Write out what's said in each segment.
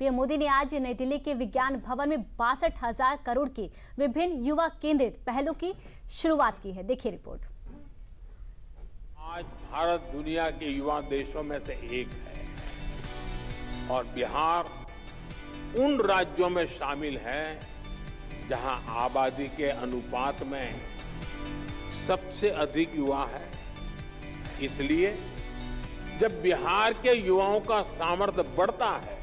PM Modi ने आज नई दिल्ली के विज्ञान भवन में 62,000 करोड़ के विभिन्न युवा केंद्रित पहलों की शुरुआत की है। देखिए रिपोर्ट। आज भारत दुनिया के युवा देशों में से एक है और बिहार उन राज्यों में शामिल है जहां आबादी के अनुपात में सबसे अधिक युवा है। इसलिए जब बिहार के युवाओं का सामर्थ्य बढ़ता है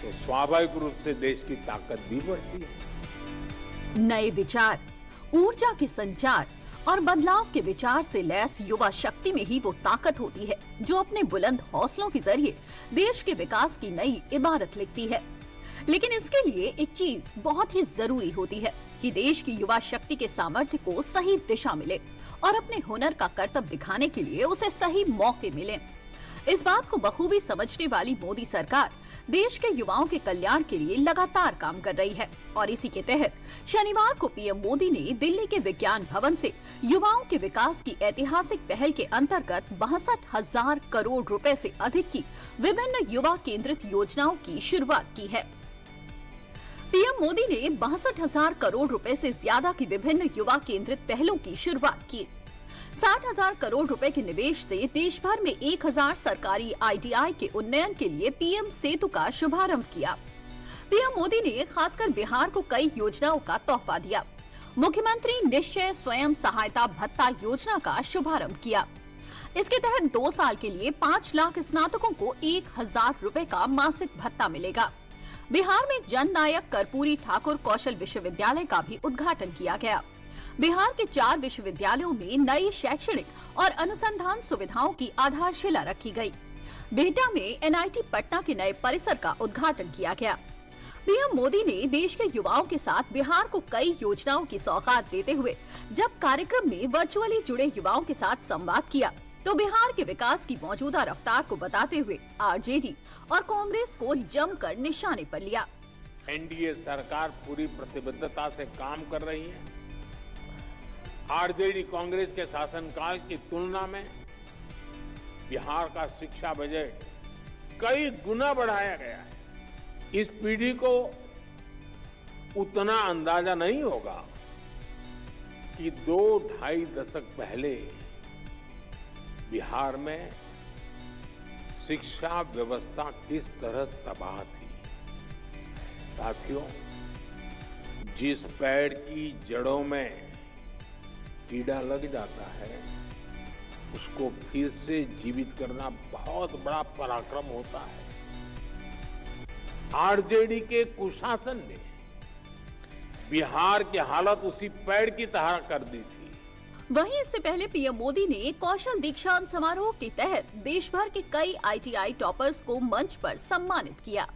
तो स्वाभाविक रूप से देश की ताकत भी बढ़ती है। नए विचार, ऊर्जा के संचार और बदलाव के विचार से लैस युवा शक्ति में ही वो ताकत होती है जो अपने बुलंद हौसलों के जरिए देश के विकास की नई इबारत लिखती है। लेकिन इसके लिए एक चीज बहुत ही जरूरी होती है कि देश की युवा शक्ति के सामर्थ्य को सही दिशा मिले और अपने हुनर का करतब दिखाने के लिए उसे सही मौके मिले। इस बात को बखूबी समझने वाली मोदी सरकार देश के युवाओं के कल्याण के लिए लगातार काम कर रही है और इसी के तहत शनिवार को पीएम मोदी ने दिल्ली के विज्ञान भवन से युवाओं के विकास की ऐतिहासिक पहल के अंतर्गत 62,000 करोड़ रुपए से अधिक की विभिन्न युवा केंद्रित योजनाओं की शुरुआत की है। पीएम मोदी ने 62,000 करोड़ रुपए से ज्यादा की विभिन्न युवा केंद्रित पहलों की शुरुआत की। 60,000 करोड़ रुपए के निवेश से देश भर में 1,000 सरकारी आईटीआई के उन्नयन के लिए पीएम सेतु का शुभारंभ किया। पीएम मोदी ने खासकर बिहार को कई योजनाओं का तोहफा दिया। मुख्यमंत्री निश्चय स्वयं सहायता भत्ता योजना का शुभारंभ किया। इसके तहत 2 साल के लिए 5 लाख स्नातकों को 1,000 रुपए का मासिक भत्ता मिलेगा। बिहार में जननायक कर्पूरी ठाकुर कौशल विश्वविद्यालय का भी उद्घाटन किया गया। बिहार के 4 विश्वविद्यालयों में नई शैक्षणिक और अनुसंधान सुविधाओं की आधारशिला रखी गई। बिहटा में एनआईटी पटना के नए परिसर का उद्घाटन किया गया। पीएम मोदी ने देश के युवाओं के साथ बिहार को कई योजनाओं की सौगात देते हुए जब कार्यक्रम में वर्चुअली जुड़े युवाओं के साथ संवाद किया तो बिहार के विकास की मौजूदा रफ्तार को बताते हुए आरजेडी और कांग्रेस को जमकर निशाने पर लिया। एनडीए सरकार पूरी प्रतिबद्धता से काम कर रही है। आरजेडी कांग्रेस के शासनकाल की तुलना में बिहार का शिक्षा बजट कई गुना बढ़ाया गया है। इस पीढ़ी को उतना अंदाजा नहीं होगा कि 2-2.5 दशक पहले बिहार में शिक्षा व्यवस्था किस तरह तबाह थी। साथियों, जिस पेड़ की जड़ों में कीड़ा लग जाता है उसको फिर से जीवित करना बहुत बड़ा पराक्रम होता है। आरजेडी के कुशासन ने बिहार की हालत उसी पेड़ की तरह कर दी थी। वहीं इससे पहले पीएम मोदी ने कौशल दीक्षांत समारोह के तहत देश भर के कई आईटीआई टॉपर्स को मंच पर सम्मानित किया।